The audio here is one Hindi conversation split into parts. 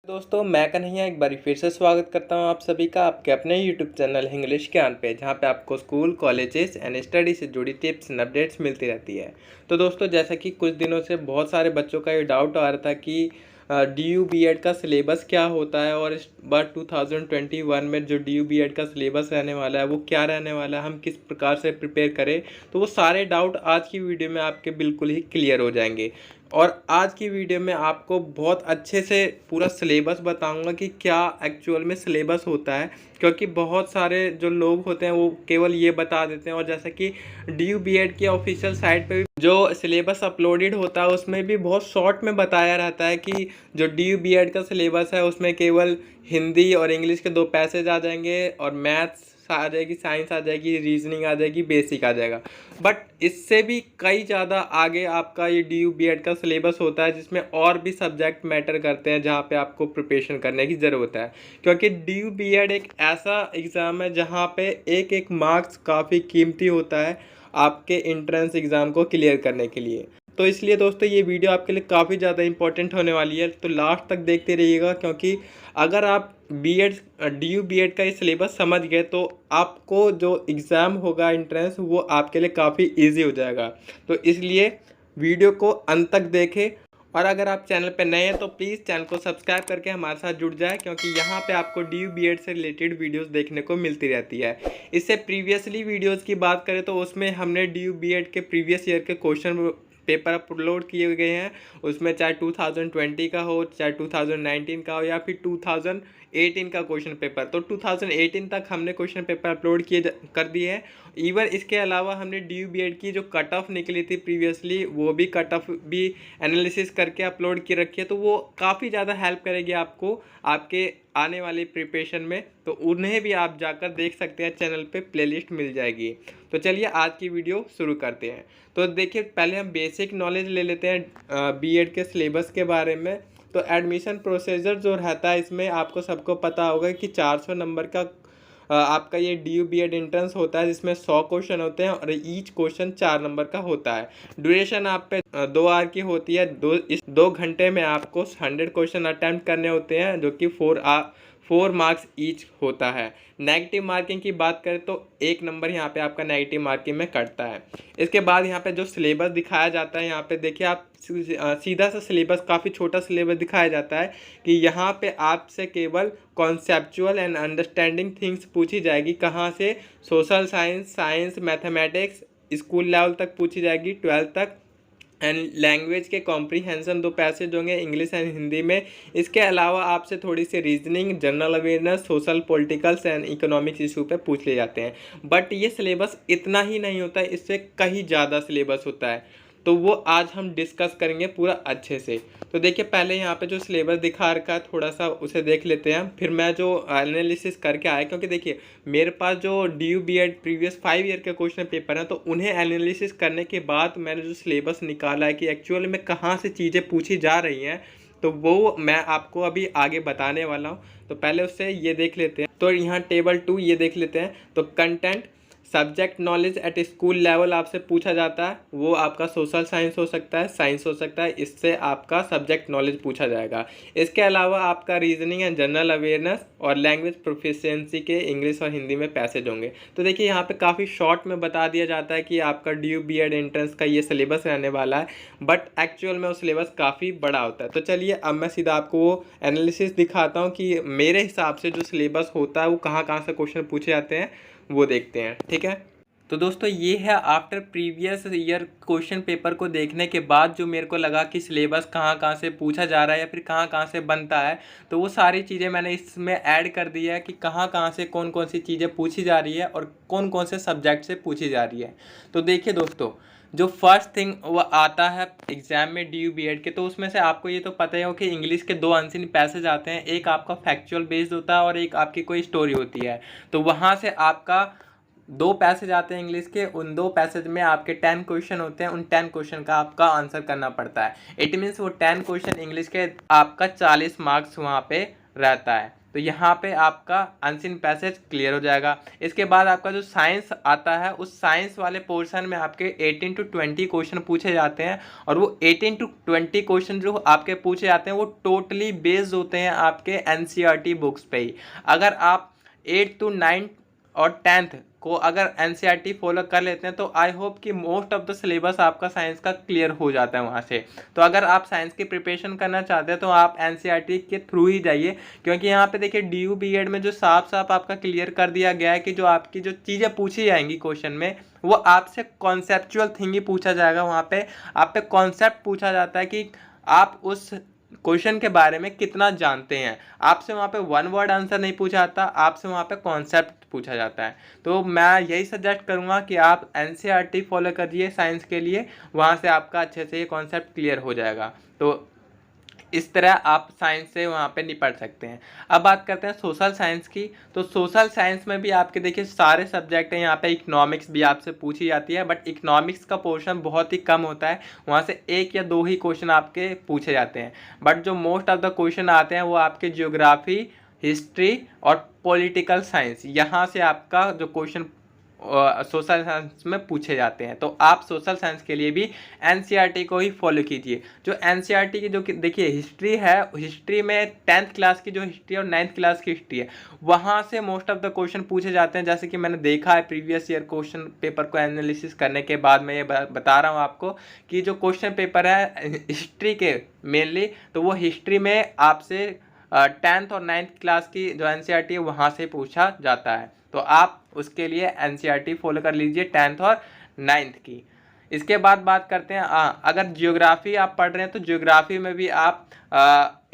दोस्तों मैं कन्हैया एक बार फिर से स्वागत करता हूं आप सभी का आपके अपने YouTube चैनल इंग्लिश ज्ञान पे, जहां पे आपको स्कूल कॉलेजेस एंड स्टडी से जुड़ी टिप्स एंड अपडेट्स मिलती रहती है। तो दोस्तों जैसा कि कुछ दिनों से बहुत सारे बच्चों का ये डाउट आ रहा था कि DU BEd का सिलेबस क्या होता है और इस बार 2021 में जो DU BEd का सिलेबस रहने वाला है वो क्या रहने वाला है, हम किस प्रकार से प्रिपेयर करें। तो वो सारे डाउट आज की वीडियो में आपके बिल्कुल ही क्लियर हो जाएंगे। और आज की वीडियो में आपको बहुत अच्छे से पूरा सिलेबस बताऊंगा कि क्या एक्चुअल में सिलेबस होता है, क्योंकि बहुत सारे जो लोग होते हैं वो केवल ये बता देते हैं। और जैसा कि DU BEd की ऑफिशियल साइट पे भी जो सिलेबस अपलोडेड होता है उसमें भी बहुत शॉर्ट में बताया रहता है कि जो DU BEd का सिलेबस है उसमें केवल हिंदी और इंग्लिश के 2 पैसेज आ जाएंगे और मैथ्स आ जाएगी, साइंस आ जाएगी, रीजनिंग आ जाएगी, बेसिक आ जाएगा। बट इससे भी कई ज़्यादा आगे आपका ये DU BEd का सिलेबस होता है, जिसमें और भी सब्जेक्ट मैटर करते हैं जहाँ पे आपको प्रिपरेशन करने की ज़रूरत है। क्योंकि DU BEd एक ऐसा एग्ज़ाम है जहाँ पे एक एक मार्क्स काफ़ी कीमती होता है आपके एंट्रेंस एग्ज़ाम को क्लियर करने के लिए। तो इसलिए दोस्तों ये वीडियो आपके लिए काफ़ी ज़्यादा इंपॉर्टेंट होने वाली है, तो लास्ट तक देखते रहिएगा। क्योंकि अगर आप DU BEd का ये सिलेबस समझ गए तो आपको जो एग्ज़ाम होगा एंट्रेंस वो आपके लिए काफ़ी इजी हो जाएगा। तो इसलिए वीडियो को अंत तक देखें। और अगर आप चैनल पर नए हैं तो प्लीज़ चैनल को सब्सक्राइब करके हमारे साथ जुड़ जाए, क्योंकि यहाँ पे आपको DU BEd से रिलेटेड वीडियोस देखने को मिलती रहती है। इससे प्रीवियसली वीडियोस की बात करें तो उसमें हमने DU BEd के प्रीवियस ईयर के क्वेश्चन पेपर अपलोड किए गए हैं। उसमें चाहे 2020 का हो, चाहे 2019 का हो, या फिर 2018 का क्वेश्चन पेपर, तो 2018 तक हमने क्वेश्चन पेपर अपलोड कर दिए हैं। इवन इसके अलावा हमने DU BEd की जो कट ऑफ निकली थी प्रीवियसली, वो भी कट ऑफ भी एनालिसिस करके अपलोड की रखी है। तो वो काफ़ी ज़्यादा हेल्प करेगी आपको आपके आने वाली प्रिपरेशन में। तो उन्हें भी आप जाकर देख सकते हैं, चैनल पे प्लेलिस्ट मिल जाएगी। तो चलिए आज की वीडियो शुरू करते हैं। तो देखिए पहले हम बेसिक नॉलेज ले लेते हैं BEd के सिलेबस के बारे में। तो एडमिशन प्रोसीजर जो रहता है इसमें आपको सबको पता होगा कि 400 नंबर का आपका ये DU BEd एंट्रेंस होता है, जिसमें 100 क्वेश्चन होते हैं और ईच क्वेश्चन 4 नंबर का होता है। ड्यूरेशन आप पे 2 आवर की होती है। इस 2 घंटे में आपको 100 क्वेश्चन अटैम्प्ट करने होते हैं, जो कि 4 मार्क्स ईच होता है। नेगेटिव मार्किंग की बात करें तो 1 नंबर यहाँ पे आपका नेगेटिव मार्किंग में कटता है। इसके बाद यहाँ पे जो सिलेबस दिखाया जाता है, यहाँ पे देखिए आप सीधा सा सिलेबस, काफ़ी छोटा सिलेबस दिखाया जाता है कि यहाँ पे आपसे केवल कॉन्सेप्चुअल एंड अंडरस्टैंडिंग थिंग्स पूछी जाएगी। कहाँ से? Social science, science, mathematics school level तक पूछी जाएगी, 12th तक। एंड लैंग्वेज के कॉम्प्रीहेंशन 2 पैसेज होंगे, इंग्लिश एंड हिंदी में। इसके अलावा आपसे थोड़ी सी reasoning, general awareness, social, politicals and economics issue पे पूछ ले जाते हैं। बट ये सिलेबस इतना ही नहीं होता है, इससे कहीं ज़्यादा सिलेबस होता है। तो वो आज हम डिस्कस करेंगे पूरा अच्छे से। तो देखिए पहले यहाँ पे जो सिलेबस दिखा रखा है थोड़ा सा उसे देख लेते हैं, फिर मैं जो एनालिसिस करके आया। क्योंकि देखिए मेरे पास जो DU BEd प्रीवियस 5 ईयर के क्वेश्चन पेपर हैं, तो उन्हें एनालिसिस करने के बाद मैंने जो सिलेबस निकाला है कि एक्चुअल में कहाँ से चीज़ें पूछी जा रही हैं, तो वो मैं आपको अभी आगे बताने वाला हूँ। तो पहले उससे ये देख लेते हैं। तो यहाँ टेबल 2 ये देख लेते हैं। तो content subject knowledge at school level आपसे पूछा जाता है, वो आपका सोशल साइंस हो सकता है, साइंस हो सकता है, इससे आपका सब्जेक्ट नॉलेज पूछा जाएगा। इसके अलावा आपका रीजनिंग एंड जनरल अवेयरनेस और लैंग्वेज प्रोफिशिएंसी के इंग्लिश और हिंदी में पैसेज होंगे। तो देखिए यहाँ पे काफ़ी शॉर्ट में बता दिया जाता है कि आपका DU BEd एंट्रेंस का ये सिलेबस रहने वाला है, बट एक्चुअल में वो सिलेबस काफ़ी बड़ा होता है। तो चलिए अब मैं सीधा आपको वो एनालिसिस दिखाता हूँ कि मेरे हिसाब से जो सिलेबस होता है वो कहाँ कहाँ से क्वेश्चन पूछे जाते हैं, वो देखते हैं। ठीक है, तो दोस्तों ये है after previous year question paper को देखने के बाद जो मेरे को लगा कि सिलेबस कहाँ कहाँ से पूछा जा रहा है या फिर कहाँ कहाँ से बनता है। तो वो सारी चीज़ें मैंने इसमें ऐड कर दी है कि कहाँ कहाँ से कौन कौन सी चीज़ें पूछी जा रही है और कौन कौन से सब्जेक्ट से पूछी जा रही है। तो देखिए दोस्तों, जो फर्स्ट थिंग वो आता है एग्जाम में DU BEd के, तो उसमें से आपको ये तो पता ही हो कि इंग्लिश के 2 अनसीन पैसेज आते हैं। एक आपका फैक्चुअल बेस्ड होता है और एक आपकी कोई स्टोरी होती है। तो वहाँ से आपका 2 पैसेज आते हैं इंग्लिश के। उन 2 पैसेज में आपके 10 क्वेश्चन होते हैं। उन 10 क्वेश्चन का आपका आंसर करना पड़ता है। इट मीन्स वो 10 क्वेश्चन इंग्लिश के आपका 40 मार्क्स वहाँ पे रहता है। तो यहाँ पे आपका अनसीन पैसेज क्लियर हो जाएगा। इसके बाद आपका जो साइंस आता है, उस साइंस वाले पोर्शन में आपके 18 to 20 क्वेश्चन पूछे जाते हैं, और वो 18 to 20 क्वेश्चन जो आपके पूछे जाते हैं वो टोटली बेस्ड होते हैं आपके एनसीईआरटी बुक्स पे ही। अगर आप 8 to 9 और 10th को अगर एनसीईआरटी फॉलो कर लेते हैं तो आई होप कि मोस्ट ऑफ द सिलेबस आपका साइंस का क्लियर हो जाता है वहाँ से। तो अगर आप साइंस की प्रिपरेशन करना चाहते हैं तो आप एनसीईआरटी के थ्रू ही जाइए, क्योंकि यहाँ पे देखिए डीयू बीएड में जो साफ साफ आपका क्लियर कर दिया गया है कि जो आपकी जो चीज़ें पूछी जाएंगी क्वेश्चन में, वो आपसे कॉन्सेप्चुअल थिंग ही पूछा जाएगा। वहाँ पे आप पे कॉन्सेप्ट पूछा जाता है कि आप उस क्वेश्चन के बारे में कितना जानते हैं। आपसे वहाँ पे वन वर्ड आंसर नहीं पूछा जाता, आपसे वहाँ पे कॉन्सेप्ट पूछा जाता है। तो मैं यही सजेस्ट करूँगा कि आप एनसीईआरटी फॉलो करिए साइंस के लिए, वहाँ से आपका अच्छे से ये कॉन्सेप्ट क्लियर हो जाएगा। तो इस तरह आप साइंस से वहाँ पे निपट सकते हैं। अब बात करते हैं सोशल साइंस की। तो सोशल साइंस में भी आपके देखिए सारे सब्जेक्ट हैं। यहाँ पे इकोनॉमिक्स भी आपसे पूछी जाती है, बट इकोनॉमिक्स का पोर्शन बहुत ही कम होता है, वहाँ से 1 या 2 ही क्वेश्चन आपके पूछे जाते हैं। बट जो मोस्ट ऑफ द क्वेश्चन आते हैं वो आपके ज्योग्राफी, हिस्ट्री और पॉलिटिकल साइंस, यहाँ से आपका जो क्वेश्चन सोशल साइंस में पूछे जाते हैं। तो आप सोशल साइंस के लिए भी एनसीईआरटी को ही फॉलो कीजिए। जो एनसीईआरटी की जो देखिए हिस्ट्री है, हिस्ट्री में 10th क्लास की जो हिस्ट्री और 9th क्लास की हिस्ट्री है, वहाँ से मोस्ट ऑफ द क्वेश्चन पूछे जाते हैं। जैसे कि मैंने देखा है प्रीवियस ईयर क्वेश्चन पेपर को एनालिसिस करने के बाद मैं ये बता रहा हूँ आपको कि जो क्वेश्चन पेपर है हिस्ट्री के मेनली, तो वो हिस्ट्री में आपसे 10th और 9th क्लास की जो एनसीईआरटी है वहाँ से पूछा जाता है। तो आप उसके लिए एनसीईआरटी फॉलो कर लीजिए 10th और 9th की। इसके बाद बात करते हैं अगर ज्योग्राफी आप पढ़ रहे हैं तो ज्योग्राफी में भी आप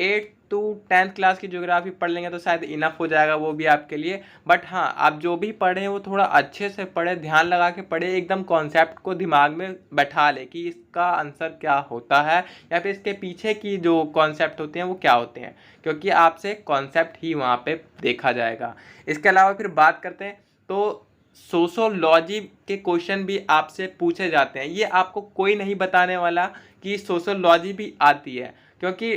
8 to 10th क्लास की ज्योग्राफी पढ़ लेंगे तो शायद इनफ हो जाएगा वो भी आपके लिए। बट हाँ, आप जो भी पढ़ें वो थोड़ा अच्छे से पढ़े, ध्यान लगा के पढ़े, एकदम कॉन्सेप्ट को दिमाग में बैठा ले कि इसका आंसर क्या होता है या फिर इसके पीछे की जो कॉन्सेप्ट होते हैं वो क्या होते हैं, क्योंकि आपसे कॉन्सेप्ट ही वहाँ पे देखा जाएगा। इसके अलावा फिर बात करते हैं तो सोशोलॉजी के क्वेश्चन भी आपसे पूछे जाते हैं। ये आपको कोई नहीं बताने वाला कि सोशोलॉजी भी आती है, क्योंकि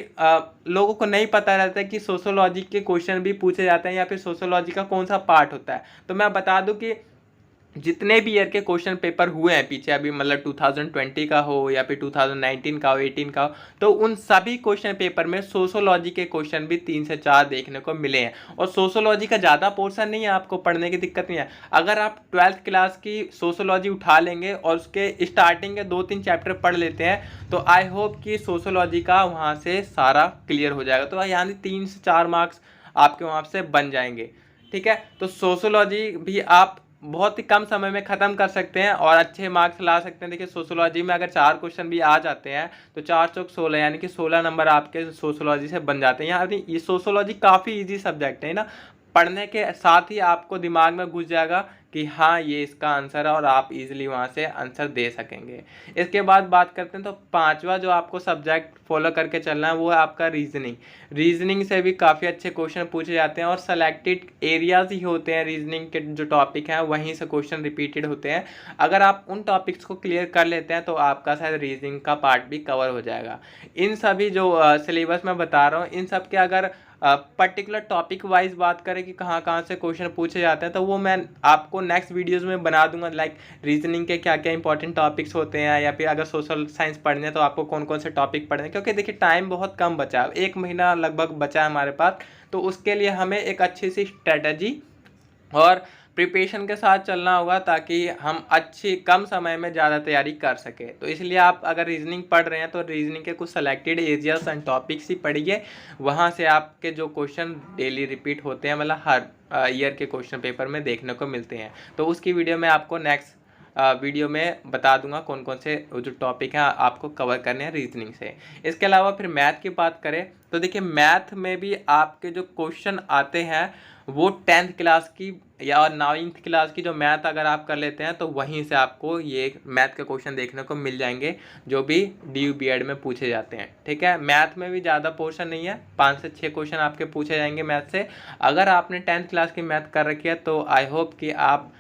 लोगों को नहीं पता रहता है कि सोशोलॉजी के क्वेश्चन भी पूछे जाते हैं या फिर सोशोलॉजी का कौन सा पार्ट होता है। तो मैं बता दूं कि जितने भी ईयर के क्वेश्चन पेपर हुए हैं पीछे, अभी मतलब 2020 का हो या फिर 2019 का हो, 18 का हो, तो उन सभी क्वेश्चन पेपर में सोशोलॉजी के क्वेश्चन भी 3 से 4 देखने को मिले हैं। और सोशोलॉजी का ज़्यादा पोर्शन नहीं है, आपको पढ़ने की दिक्कत नहीं है। अगर आप 12th क्लास की सोशोलॉजी उठा लेंगे और उसके स्टार्टिंग के 2-3 चैप्टर पढ़ लेते हैं तो आई होप कि सोशोलॉजी का वहाँ से सारा क्लियर हो जाएगा। तो यानी 3 से 4 मार्क्स आपके वहाँ से बन जाएंगे। ठीक है, तो सोशोलॉजी भी आप बहुत ही कम समय में ख़त्म कर सकते हैं और अच्छे मार्क्स ला सकते हैं। देखिए सोशोलॉजी में अगर 4 क्वेश्चन भी आ जाते हैं तो 4 चौक 16, यानी कि 16 नंबर आपके सोशोलॉजी से बन जाते हैं। यानी ये सोशोलॉजी काफ़ी इजी सब्जेक्ट है ना, पढ़ने के साथ ही आपको दिमाग में घुस जाएगा कि हाँ ये इसका आंसर है और आप इजीली वहाँ से आंसर दे सकेंगे। इसके बाद बात करते हैं तो 5वां जो आपको सब्जेक्ट फॉलो करके चलना है वो है आपका रीजनिंग। रीजनिंग से भी काफ़ी अच्छे क्वेश्चन पूछे जाते हैं और सेलेक्टेड एरियाज ही होते हैं रीजनिंग के जो टॉपिक हैं, वहीं से क्वेश्चन रिपीटेड होते हैं। अगर आप उन टॉपिक्स को क्लियर कर लेते हैं तो आपका शायद रीजनिंग का पार्ट भी कवर हो जाएगा। इन सभी जो सिलेबस मैं बता रहा हूँ, इन सब के अगर पर्टिकुलर टॉपिक वाइज बात करें कि कहाँ कहाँ से क्वेश्चन पूछे जाते हैं तो वो मैं आपको नेक्स्ट वीडियोस में बना दूंगा। लाइक रीजनिंग के क्या क्या इंपॉर्टेंट टॉपिक्स होते हैं, या फिर अगर सोशल साइंस पढ़ने हैं तो आपको कौन कौन से टॉपिक पढ़ने हैं, क्योंकि देखिए टाइम बहुत कम बचा है, 1 महीना लगभग बचा है हमारे पास। तो उसके लिए हमें एक अच्छी सी स्ट्रेटजी और प्रिपरेशन के साथ चलना होगा ताकि हम अच्छी कम समय में ज़्यादा तैयारी कर सकें। तो इसलिए आप अगर रीजनिंग पढ़ रहे हैं तो रीजनिंग के कुछ सेलेक्टेड एरियाज एंड टॉपिक्स ही पढ़िए, वहाँ से आपके जो क्वेश्चन डेली रिपीट होते हैं, मतलब हर ईयर के क्वेश्चन पेपर में देखने को मिलते हैं। तो उसकी वीडियो में आपको नेक्स्ट वीडियो में बता दूंगा कौन कौन से जो टॉपिक हैं आपको कवर करने हैं रीजनिंग से। इसके अलावा फिर मैथ की बात करें तो देखिए मैथ में भी आपके जो क्वेश्चन आते हैं वो 10th क्लास की या 9th क्लास की जो मैथ अगर आप कर लेते हैं तो वहीं से आपको ये मैथ के क्वेश्चन देखने को मिल जाएंगे जो भी DU BEd में पूछे जाते हैं। ठीक है, मैथ में भी ज़्यादा पोर्शन नहीं है, 5 से 6 क्वेश्चन आपके पूछे जाएंगे मैथ से। अगर आपने 10th क्लास की मैथ कर रखी है तो आई होप कि आप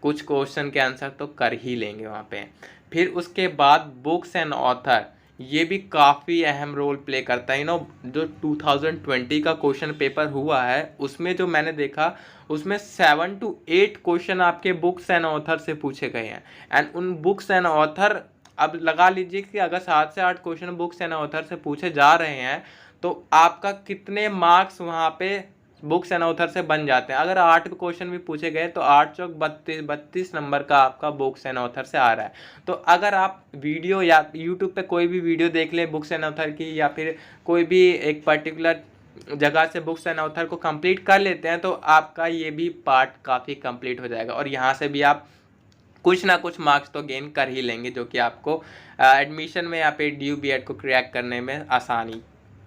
कुछ क्वेश्चन के आंसर तो कर ही लेंगे वहाँ पे। फिर उसके बाद बुक्स एंड ऑथर, ये भी काफ़ी अहम रोल प्ले करता है। जो 2020 का क्वेश्चन पेपर हुआ है उसमें जो मैंने देखा, उसमें 7 to 8 क्वेश्चन आपके बुक्स एंड ऑथर से पूछे गए हैं। एंड उन बुक्स एंड ऑथर, अब लगा लीजिए कि अगर 7 से 8 क्वेश्चन बुक्स एंड ऑथर से पूछे जा रहे हैं तो आपका कितने मार्क्स वहाँ पे बुक्स एंड ऑथर से बन जाते हैं। अगर 8 क्वेश्चन भी पूछे गए तो 8 चौक 32 नंबर का आपका बुक्स एंड ऑथर से आ रहा है। तो अगर आप वीडियो या यूट्यूब पे कोई भी वीडियो देख लें बुक्स एंड ऑथर की, या फिर कोई भी एक पर्टिकुलर जगह से बुक्स एंड ऑथर को कंप्लीट कर लेते हैं तो आपका ये भी पार्ट काफ़ी कंप्लीट हो जाएगा और यहाँ से भी आप कुछ ना कुछ मार्क्स तो गेन कर ही लेंगे, जो कि आपको एडमिशन में या फिर DU/B.Ed को क्रैक करने में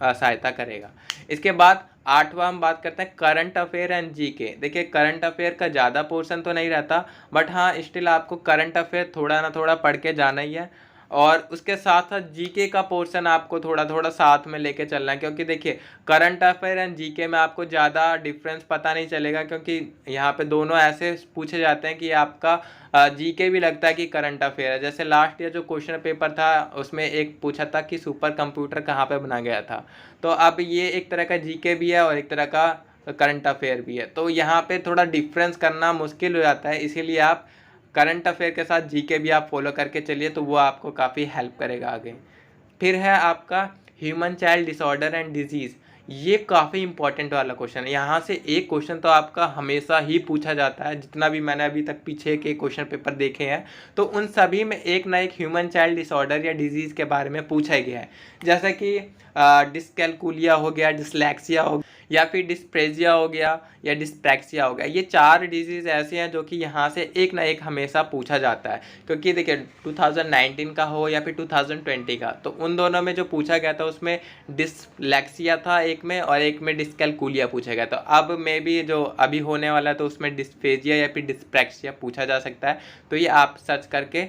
सहायता करेगा। इसके बाद 8वां हम बात करते हैं करंट अफेयर एंड GK। देखिए करंट अफेयर का ज़्यादा पोर्शन तो नहीं रहता, बट हाँ स्टिल आपको करंट अफेयर थोड़ा ना थोड़ा पढ़ के जाना ही है। और उसके साथ साथ GK का पोर्शन आपको थोड़ा थोड़ा साथ में लेके चलना है, क्योंकि देखिए करंट अफेयर एंड GK में आपको ज़्यादा डिफरेंस पता नहीं चलेगा, क्योंकि यहाँ पे दोनों ऐसे पूछे जाते हैं कि आपका GK भी लगता है कि करंट अफेयर है। जैसे लास्ट ईयर जो क्वेश्चन पेपर था उसमें एक पूछा था कि सुपर कंप्यूटर कहाँ पे बना गया था, तो अब ये एक तरह का GK भी है और एक तरह का करंट अफेयर भी है। तो यहाँ पे थोड़ा डिफरेंस करना मुश्किल हो जाता है, इसीलिए आप करंट अफेयर के साथ GK भी आप फॉलो करके चलिए तो वो आपको काफ़ी हेल्प करेगा आगे। फिर है आपका human child disorder and disease. ये काफ़ी इंपॉर्टेंट वाला क्वेश्चन है। यहाँ से एक क्वेश्चन तो आपका हमेशा ही पूछा जाता है, जितना भी मैंने अभी तक पीछे के क्वेश्चन पेपर देखे हैं तो उन सभी में एक ना एक ह्यूमन चाइल्ड डिसऑर्डर या डिजीज़ के बारे में पूछा गया है। जैसे कि डिस्कैलकुलिया हो गया, डिसलेक्सिया हो गया, या फिर डिस्प्रेजिया हो गया, या डिस्प्रैक्सिया हो गया। ये 4 डिजीज़ ऐसे हैं जो कि यहाँ से एक ना एक हमेशा पूछा जाता है, क्योंकि देखिए 2019 का हो या फिर 2020 का, तो उन दोनों में जो पूछा गया था उसमें डिसलेक्सिया था एक में और एक में डिस्कैलकुलिया पूछा गया। तो अब में भी जो अभी होने वाला है तो उसमें डिस्फेजिया या फिर डिस्प्रैक्सिया पूछा जा सकता है। तो ये आप सर्च करके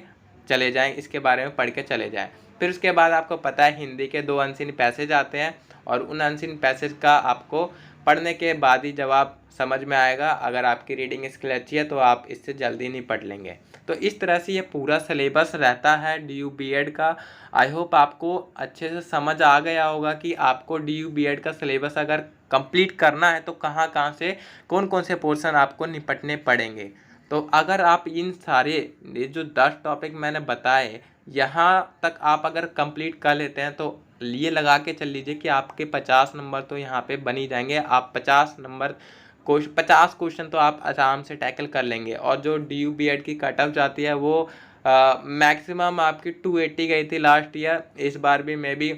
चले जाएँ, इसके बारे में पढ़ के चले जाएँ। फिर उसके बाद आपको पता है हिंदी के 2 अनसीन पैसेज आते हैं और उन अनसीन पैसेज का आपको पढ़ने के बाद ही जवाब समझ में आएगा। अगर आपकी रीडिंग स्किल अच्छी है तो आप इससे जल्दी नहीं पढ़ लेंगे। तो इस तरह से ये पूरा सिलेबस रहता है DU/B.Ed का। आई होप आपको अच्छे से समझ आ गया होगा कि आपको DU/B.Ed का सिलेबस अगर कंप्लीट करना है तो कहाँ कहाँ से कौन कौन से पोर्शन आपको निपटने पड़ेंगे। तो अगर आप इन सारे ये जो 10 टॉपिक मैंने बताए यहाँ तक आप अगर कंप्लीट कर लेते हैं तो ये लगा के चल लीजिए कि आपके 50 नंबर तो यहाँ पे बन ही जाएंगे। आप 50 क्वेश्चन तो आप आराम से टैकल कर लेंगे। और जो DU/B.Ed की कट ऑफ जाती है वो मैक्सिमम आपकी 280 गई थी लास्ट ईयर, इस बार भी मे बी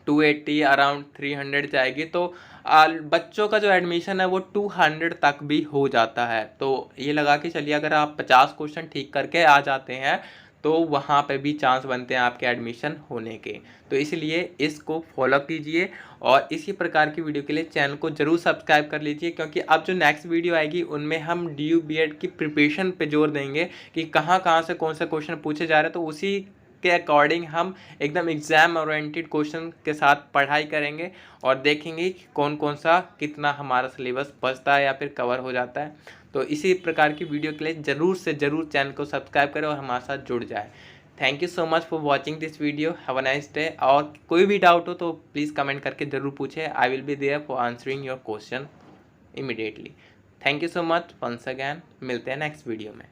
280 अराउंड 300 जाएगी। तो बच्चों का जो एडमिशन है वो 200 तक भी हो जाता है। तो ये लगा के चलिए अगर आप 50 क्वेश्चन ठीक करके आ जाते हैं तो वहाँ पे भी चांस बनते हैं आपके एडमिशन होने के। तो इसलिए इसको फॉलो कीजिए और इसी प्रकार की वीडियो के लिए चैनल को ज़रूर सब्सक्राइब कर लीजिए, क्योंकि अब जो नेक्स्ट वीडियो आएगी उनमें हम DU/B.Ed की प्रिपरेशन पे जोर देंगे कि कहाँ कहाँ से कौन से क्वेश्चन पूछे जा रहे हैं। तो उसी के अकॉर्डिंग हम एकदम एग्ज़ाम ओरिएंटेड क्वेश्चन के साथ पढ़ाई करेंगे और देखेंगे कि कौन कौन सा कितना हमारा सिलेबस बचता है या फिर कवर हो जाता है। तो इसी प्रकार की वीडियो के लिए ज़रूर से ज़रूर चैनल को सब्सक्राइब करें और हमारे साथ जुड़ जाए। Thank you so much for watching this video. Have a nice day. और कोई भी डाउट हो तो प्लीज़ कमेंट करके ज़रूर पूछें। I will be there for answering your question immediately. Thank you so much once again. मिलते हैं नेक्स्ट वीडियो में।